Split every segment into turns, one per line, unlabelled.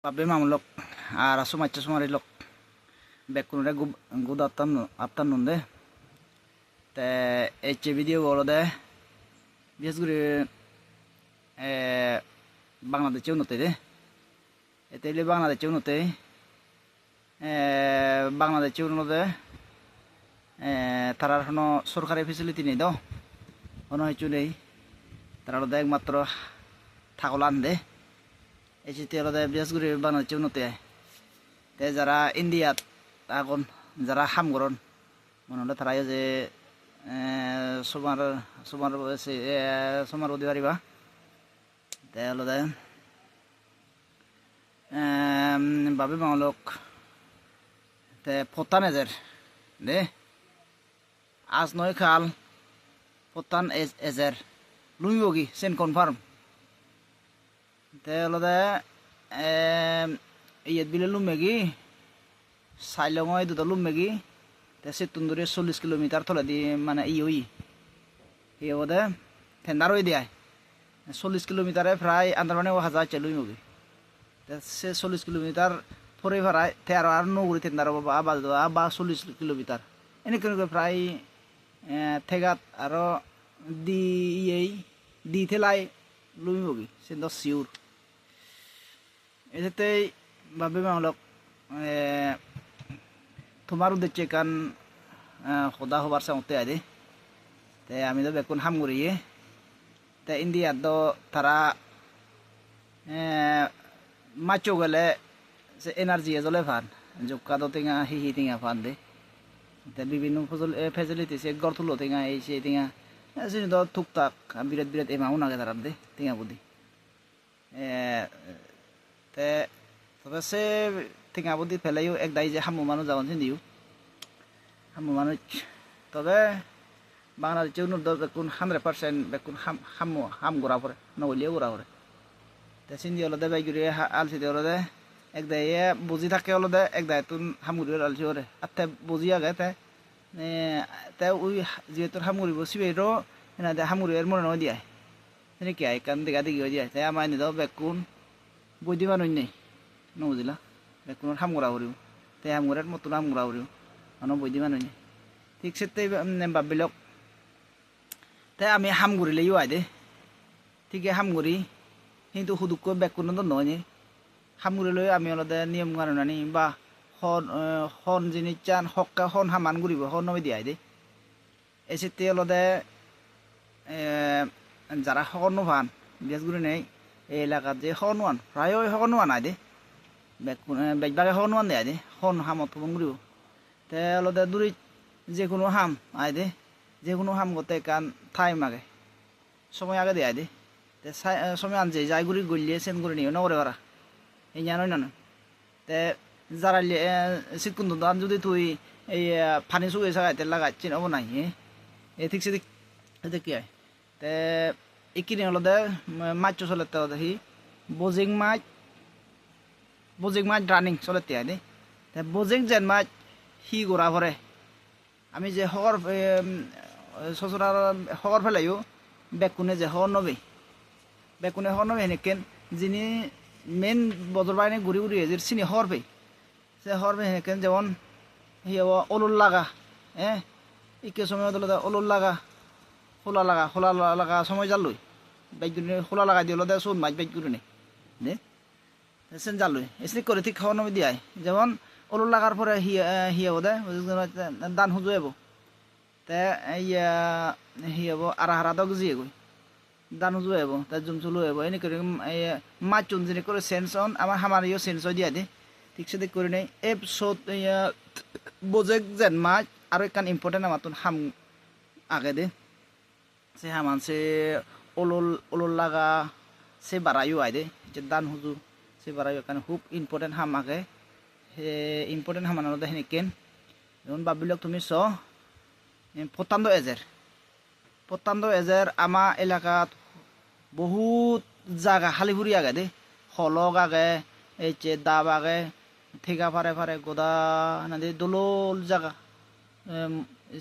Pabe mamlok arasu macca sumari lok bekkunure gud afternoon de te eche video bolo de bias guri Bangladesh unote de etele Bangladesh unote Bangladesh unote tarar hono সরকারি facility নেই তো কোনো কিছু নেই তারা হলো একমাত্র ঠাকুলান দে এসিতে হলো বিশেষ করে বাংলাদেশ উন্নতি তে যারা ইন্ডিয়াত এখন যারা হাম করন মনে হলে তারাই যে সমার সমার সমার বদি পারিবা তে হলো বাবে বাংলোক তে ফতান এজের দে আজ নয় খাল ফতান এজের লুইবগি সেন কনফার্ম তে হলো ইয়াত বিলে লুমেগি সাইলংয় দুটা লুমেগি তে সেতুন্দুরে 40 কিলোমিটার তলে দি মানে ইয়ই হিয়দে ঠেন্ডার হয়ে দেয় 40 কিলোমিটারে প্রায় আন্দার মানে 1000 চলুইমগি তে সে 40 কিলোমিটার পরে ভাড়ায় তে আর নগরী ঠেন্ডার বা 40 কিলোমিটার এনে করে প্রায় থেগাত আরো দি থেলাই লুইমগি সে দ সিউর এতে ভাবে মামলক তোমার উদ্দেশ্যে কান খোদা হবার সামতে আদে তে আমি তো বেকুন হাম করিয়ে তে ইন্ডিয়ার তো তারা মাচো গেলে সে এনার্জি জ্বলে ফান জোকা তো টেঙা হিহি টেঙা ফান দে তে বিভিন্ন ফেসিলিটি সে গড় তুলো টেঙা এই সে টেঙা সে তো টুকটাক বিরাট বিরাট এমাউন্ট আগে তারার দে টেঙা বুদ্ধি তে তবে সে টেঙা বুদ্ধি ফেলাইও এক দায় যে হামু মানুষ যাওয়ান দিও হামু মানুষ তবে বাংলাদেশে উন্নত বেকুন 100% বেকুন হাম গোড়া পড়ে নগলিও গোড়া পড়ে তে সিন্ধি হলো দে বাইগুড়ি আলসি দিয়ে হলো দে এক দায়ে বুঝি থাকে হলো দে এক দায় তুন হামুড়ি আলসি ওরে আর তে বুঝি আগে তে ওই যেহেতু হামুড়ি বসিবে রো এনা দে হামুড়ি এর মনে নয় দিয়ে এনে কি আই কান দিগা দিগি দিয়ে তাই আমার নিদ বেকুন বইদি মানুষ নেই নবুঝিলা বেকুনের হামগোড়া করিব তাই হামগোড়ার মতন হামগোড়া করিব অন বইদি মানুষ নেই ঠিক সেতে ভাবিলক তাই আমি হাম করিলেও আয় দে ঠিক হামগুড়ি কিন্তু হুদুক বেকুন তো নয় হাম করিলেও আমি অলদে নিয়ম কানুন আনি বা হন জিনিস চান হক্কা হন হামান করিব হন নয় দিয়ে দে এসেতে অলদে যারা হন ভান বিশেষ করে নেই এই এলাকাত যে হনুয়ান প্রায় হনুয়ান আয় দে বেজবাগে হনুয়ান দেয় দে হন হামত ফোন করিব তে অলদে দূরে যে কোনো হাম আয় দে যে কোনো হাম করতে কান টাইম আগে সময় আগে দেয় দে তে সময় আনছে যাই গুড়ি গলিয়ে সেন করে নিও নগরে ওরা এই জানোই না তে যারা শীতকুন্দ দান যদি তুই এই ফানি শুয়ে সাগাইতে লাগাচ্ছি নব নাই এ ঠিক সেদিক এতে কি হয় তে একিনি হলো দে মাছ চলে দেখি বোজিং মাছ রানিং চলে আয় দে তে বোজিং যেন মাছ হি গোড়া ভরে আমি যে হকর সচরার হকর ফেলাইও বেকুনে যে হর নবে বেকুনে হর নবে হেনেকেন যিনি মেন বদর বাইনে ঘুরি ঘুরি যে চিনি হরবে সে হরবে হেনেকেন যেমন হি অলুল লাগা ইকে সময় হলো অলুল লাগা খোলা লাগা সময় জাল লই বাইক খোলা লাগা দিল দে চোন মাছ বাইক করে নে সেন জাল লই এসে করে ঠিক খাওয়া নবে দিয়াই যেমন অলুল লাগার পরে হিয়াবো দে দান হুজু এবো তে হিয়াব আরা দগ জিয়ে গই দান হুজু এবো তে জুম চুলু এবো এনে করে মাছ চুন যিনি করে সেন্স অন আমার হামারিও সেন্স দিয়া দে ঠিক সেদিক করে নেই এপসোদ বোজেক যেন মাছ আর একান ইম্পর্টেন্ট আমার তুন হাম আগে দে সে হামান সে অলুল লাগা সে বাড়াইও আয় দে যে দান হুজু সে বাড়াইও কারণ খুব ইম্পর্টেন্ট হাম আগে হে ইম্পর্টেন্ট হামানো দে হেনেকেন যেমন ভাবিলক তুমি চ প্রত্যন্ত এজের আমার এলাকাত বহুত জায়গা হালিপুরি আগে দে হলক আগে এই যে দাব আগে ঠেকা ফারে ফারে গোদা না দে দোল জায়গা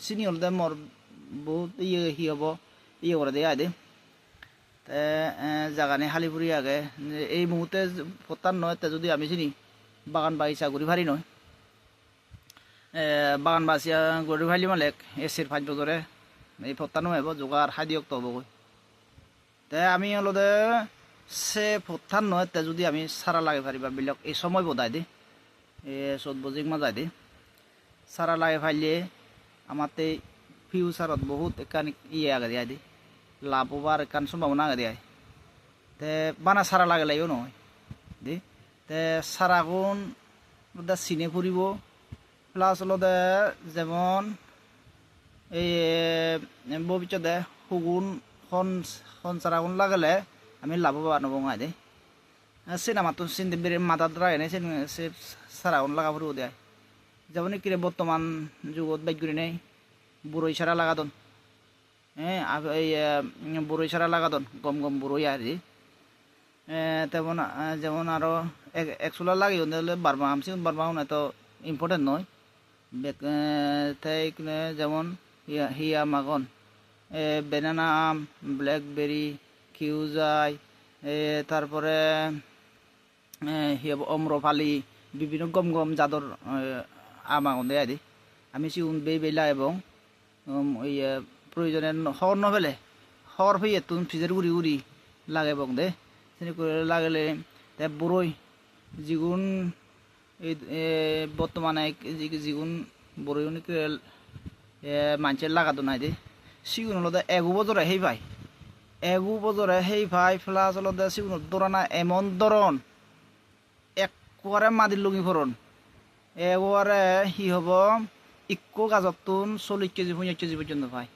চিনি হল দে মর বহুত হি হব করে দে আয় দে তে জাগানি হালিপুরি আগে এই মুহূর্তে পত্তার নয় তে যদি আমি চিনি বাগান বাগিচা ঘুরি ভারি নয় বাগান বাগিচা ঘুরি ভালি মালেক এসির 5 বছরে এই পত্তা নয় যোগার হাদিয়ক তো হবো তে আমি হলদে সে পত্তার নয় তে যদি আমি সারা লাগে পারিবা বিলাক এই সময় বোধাই দি চোদ্দ বজিক মা যায় দি সারা লাগে ফাইলে আমার ফিউচারত বহুত একান ইয়ে আগে দিয়া দি লাভ হবার একান সম্ভাবনা আগে দিয়া তে বানা সারা লাগে লাইও নয় দি তে সারাগুন চিনে ফুরিব প্লাস হলদে যেমন এই ভবিষ্যতে হুগুন খন সারাগুন লাগালে আমি লাভবান হবো গাই দে সিনেমা তো চিন্তা বেড়ে মাথা রায় নাই সে সারাগুন লাগা ফুরিব দেয় যেমন কিরে বর্তমান যুগত বাইকগুলি নেই বুড়োই সারা লাগাদন হ্যাঁ এই বুড়োই সারা লাগাদন গম গম বুড়োই আর তেমন যেমন আরও একশোলা লাগে বারবা আমছি বারবা না তো ইম্পর্টেন্ট নয় তাই যেমন হিয়া মাগন বেনানা আম ব্ল্যাকবেরি কিউজাই তারপরে অম্রপালি বিভিন্ন গম গম জাদর আম আগন দেয় দি আমি চিউন বেলা এবং ওই প্রয়োজনে হর নফেলে হর ফেয়ে তুন ফিজের উড়ি উড়ি লাগে এবং দে লাগলে তে বড়ই যিগুণ এই বর্তমানে যিগুণ বড়ই মানুষের লাগাতো নাই দে সিগুণ হলো এগু বছরে সেই ভাই এগু বছরে সেই ভাই প্লাস হলো সিগুণ দরানা এমন ধরন একবারে মাদির লগি ফরন এবারে সি হব ইকো গাজতুন 40 কেজি 50 কেজি পর্যন্ত পায়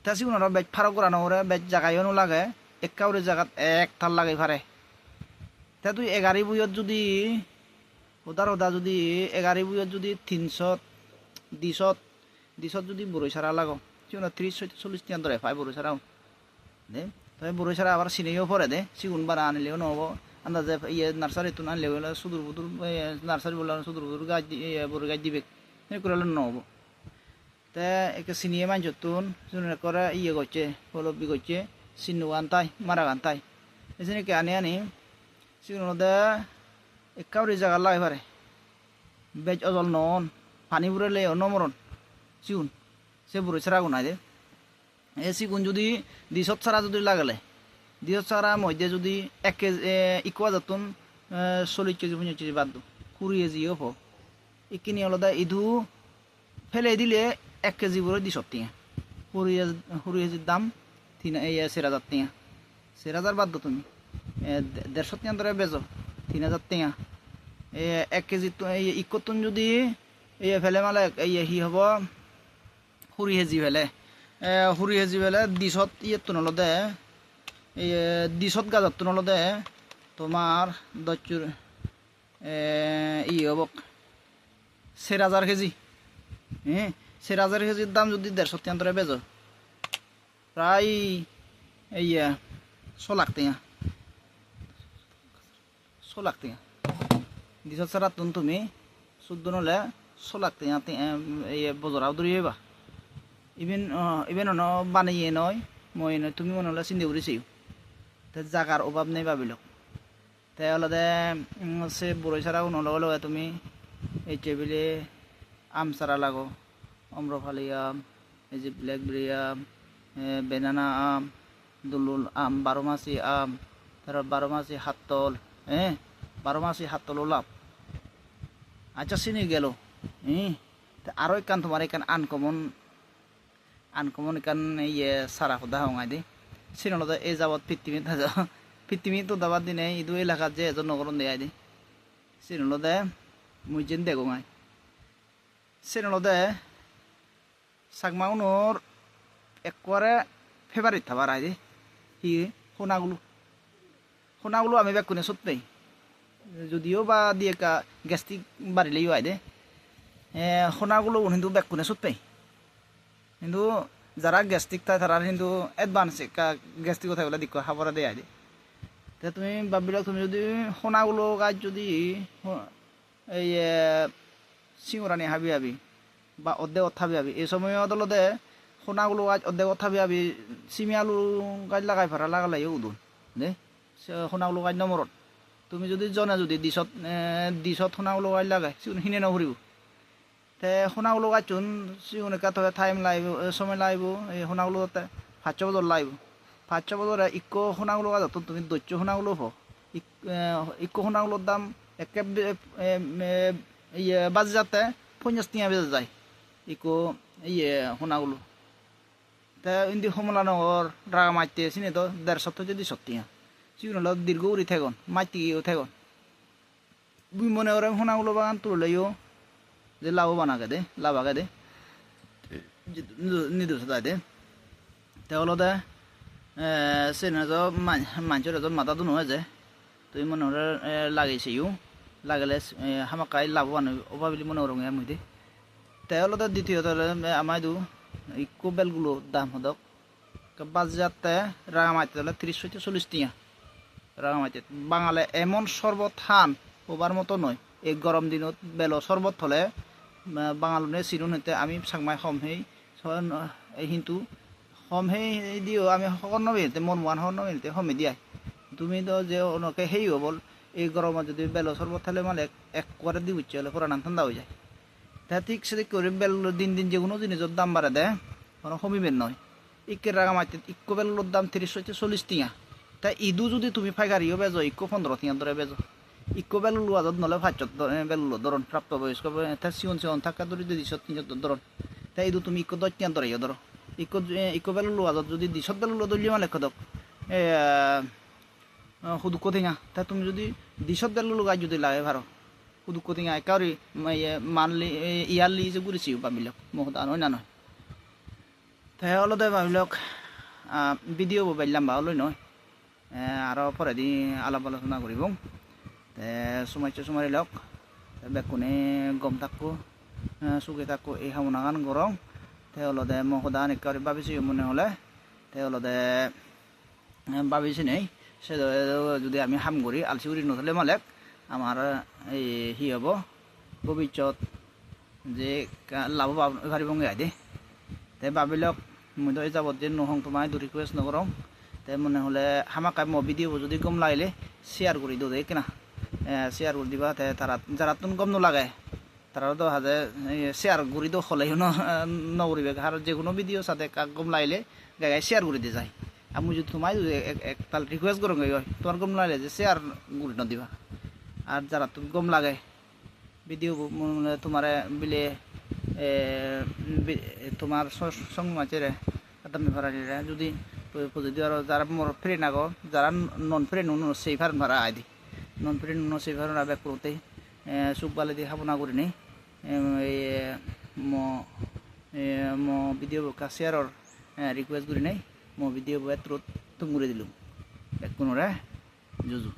তা সিগুণ বেজ ফারক করা নহরে বেজ জাগাইও লাগে একাউরে জায়গাত এক থাল লাগে ফারে তা তুই 11 বইয়ত যদি ওদা যদি 11 বইয়ত যদি 300 200 যদি বড়ই সারা লাগো সিগুণ 30-40 টিয়ান ধরে পায় বড়ই সারাও দে তবে বড়ই সারা আবার চিনিও পরে দে সিগুণ বারা আনিলেও নহব আন্দাজে ইয়ে নার্সারি তুন আনলে হলে সুদূর বুদুর নার্সারি বললে সুদূর বুদুর গাছ বড় গাছ দিবে করে নহব তে একে চিনিয়ে মানছ তুন করে ইয়ে করছে ফলবি করছে চিনু আনতাই মারা আনতাই এসে আনি আনি সিগুণতে একাউরি জায়গা লাগে পারে বেজ অজল নন পানি বুড়ালে নমরণ সিগুণ সে বুড়ো ছাড়া গুনাই দে এ সিগুণ যদি দিশত ছাড়া যদি লাগালে দিশত ছাড়া মধ্যে যদি 1 কেজি ইকুয়া যতন 40 কেজি 50 কেজি বাদ দো 20 কেজি হব একিনি হলদা ইদু ফেলে দিলে 1 কেজি বড় দিশত টিয়া 20 কেজির দাম 4,000 টিয়া 4,000 বাদ দো তুমি 150 টিয়া ধরে বেজো 3,000 টিয়া 1 কেজি ইকতুন যদি ফেলে মালে হি হব 20 কেজি ফেলে 20 কেজি ফেলে দিশত তুন হলদে দিশত গাজত তুন হলদে তোমার দচুর হব 4,000 কেজি হ্যাঁ 4,000 কেজির দাম যদি 150 টিয়া ধরে বেজো প্রায় 100 লাখ টিয়া 100 লাখ টিয়া দিশত ছাড়া তুন তুমি 14 হলে 100 লাখ টিয়া বজরাও দৌড়ি হইবা ইভেন বানাইয়ে নয় মই নয় তুমি মনে হলে চিন্তা করেছি জাগার অভাব নেই ভাবিল তাই হলে সে বড়ই ছাড়াও নলগে তুমি এই টেবিলে আম চারা লাগো অম্রফালি আম এই যে ব্ল্যাকবেরি আম বেনানা আম দুলুল আম 12 মাসি আম তারপর 12 মাসি হাতল 12 মাসি হাতল লাভ আচ্ছা চিনি গেল আরো একান তোমার এখান আনকমন এখান সারা খুদা হঙাই দি সিনল এই যাবত পৃথিবী তো দাবার দিনে ইদু এলাকাত যে এজন নগরণ দেয় দি সিনল দে মুই যেন দেখোঙাই সিনল দে সাকমাউনোর একবারে ফেভারিট থাবার আই দি হি সোনাগুলো আমি বেকুনে সত্যি যদিও বা দিয়ে গ্যাস্ট্রিক বাড়িলেই আই দে সোনাগুলো কিন্তু বেকুনে সত্যি কিন্তু যারা গ্যাস্ট্রিক থাকে তারা কিন্তু এডভান্স গ্যাস্ট্রিক কথা বলে দিক খাবার দেয় আই তে তুমি ভাবিলা তুমি যদি সোনাগুলো গাছ যদি এই চিঙৰানি হাবি হাবি বা অর্ধেক হাবি হাবি এই সময়ত হলতে সোনাগুলো গাছ অর্ধেক থাবি আবি সিমি আলু গাছ লাগাই ফারা লাগালাই উদুন দে সোনাগুলো গাছ নমরত তুমি যদি জনে যদি দিছত সোনাগুলো গাছ লাগাই সিনে নভরিব তে সোনাগুলো গাছুন সিগুনে কাত টাইম লাগিব সময় লাগিব এই সোনাগুলো 500 বছর লাগিব 500 বছরে ইকো সোনাগুলো গাছ তুমি দৈত্য সোনাগুলো হো ইকো সোনাগুলোর দাম একে ইয়ে বাজে যাতে 50 টিয়া বেজে যায় ইকো ইয়ে সোনাগুলো তা ইন্দি কমলানগর রাঙামাটিতে চিনি তো 150 থেকে 200 টিয়া সিগুলো দীর্ঘ উড়ি থাকুন মাটি থাকুন বুই মনে করে সোনাগুলো বাগান তুললেও যে লাভবানাকে দে লাভাকে দে নিদুস দে তাহলে দে সেনাজ মানুষের এজন মাথা দুনো হয়ে যায় তুই মনে হলে লাগাইছেও লাগালে হামাকাই লাভবান অভাবলি মনে হরঙে মুই তাহলে তো দ্বিতীয়ত আমায় দু ইকো বেলগুলো দাম হদক বাজারতে রাঙামাটিতে হলে 30 থেকে 40 টিয়া রাঙামাটিতে বাঙালে এমন শরবত খান ওবার মতো নয় এই গরম দিনত বেলো শরবত হলে বাঙালনে চিরুন হইতে আমি সাংমাই হম হেই কিন্তু হম হেই দিও আমি হকর নবেতে মন মান হকর নবেতে হমে দিয়াই তুমি তো যে অনকে হেই বল এই গরমে যদি বেলো শরবত থালে মানে এক করে দি উচ্চ হলে পুরান ঠান্ডা হয়ে যায় তা ঠিক সেদিক করে বেলগুলো দিন দিন যে কোনো জিনিসের দাম বাড়ে দেয় কোনো কমিবেন নয় ইকের রাঙামাটিতে ইকো বেলগুলোর দাম 30 থেকে 40 টিয়া তা ইদু যদি তুমি পাইকারিও বেজো ইকো 15 টিয়া ধরে বেজো ইকো বেলুলো আজত নলে 500 বেলুলো ধরন প্রাপ্তবয়স্ক তা সিয়ন থাকা ধরে 200-300 ধরন তাই ইদু তুমি ইকো 10 টিয়া ধরে ধরো ইকো বেলুলো আজত যদি 200 বেলুলো ধরলি মানে কদক শুধু কোথিঙা তা তুমি যদি 200 বেলুলো গাছ যদি লাগে ভারো শুধু কোথিঙা একাউরি মানলি ইয়ারলি যে ঘুরেছি ভাবিলক মহদান হয় না নয় তাই হলো তাই ভাবিলক ভিডিও বাইলাম বা হলই নয় আরও পরে দি আলাপ আলোচনা করিব সময় লক বেকুনে গম থাকো সুখে থাকো এই হামনাগান গরম তাই হলো দে মহদান একেবারে ভাবিছি মনে হলে তাই হলো দে ভাবিছি নেই সে যদি আমি হাম করি আলসি করি নথলে মালেক আমার এই হি হব ভবিষ্যৎ যে লাভ পারিবগে আইদে তাই ভাবিলক মই তো যাবত যে নহং তোমায় দু রিকুয়েস্ট নকরম তাই মনে হলে হামাকাই ম ভিডিও যদি কম লাগলে শেয়ার করে দিও দেখ না শেয়ার করে দিবা তাই তারা যারা তুমি কম নলাগে তারা তো হাজে শেয়ার করে তো হলেও নকরিবে আর যে কোনো ভিডিও সাথে কম লাগলে গায়ে শেয়ার করে দিয়ে যায় আমি যদি তোমায় একটা রিকুয়েস্ট করো তোমার কম লাগলে যে শেয়ার করে নদিবা আর যারা তুমি কম লাগে ভিডিও তোমার বিলে তোমার সঙ্গে তুমি ভাড়া যদি যদি আর যারা মোর ফ্রেন্ড আগো যারা নন ফ্রেন্ড নুন সেই ফার ভাড়া আই দি নন ফ্রেন্ড নুন সেই ফার ব্যাক করতে সুখ বালে দিয়ে হাবনা করি নেই ম ভিডিও শেয়ারর রিকুয়েস্ট করি নেই মো ভিডিও এত তুম করে দিলুম এক কোনোরে জুজু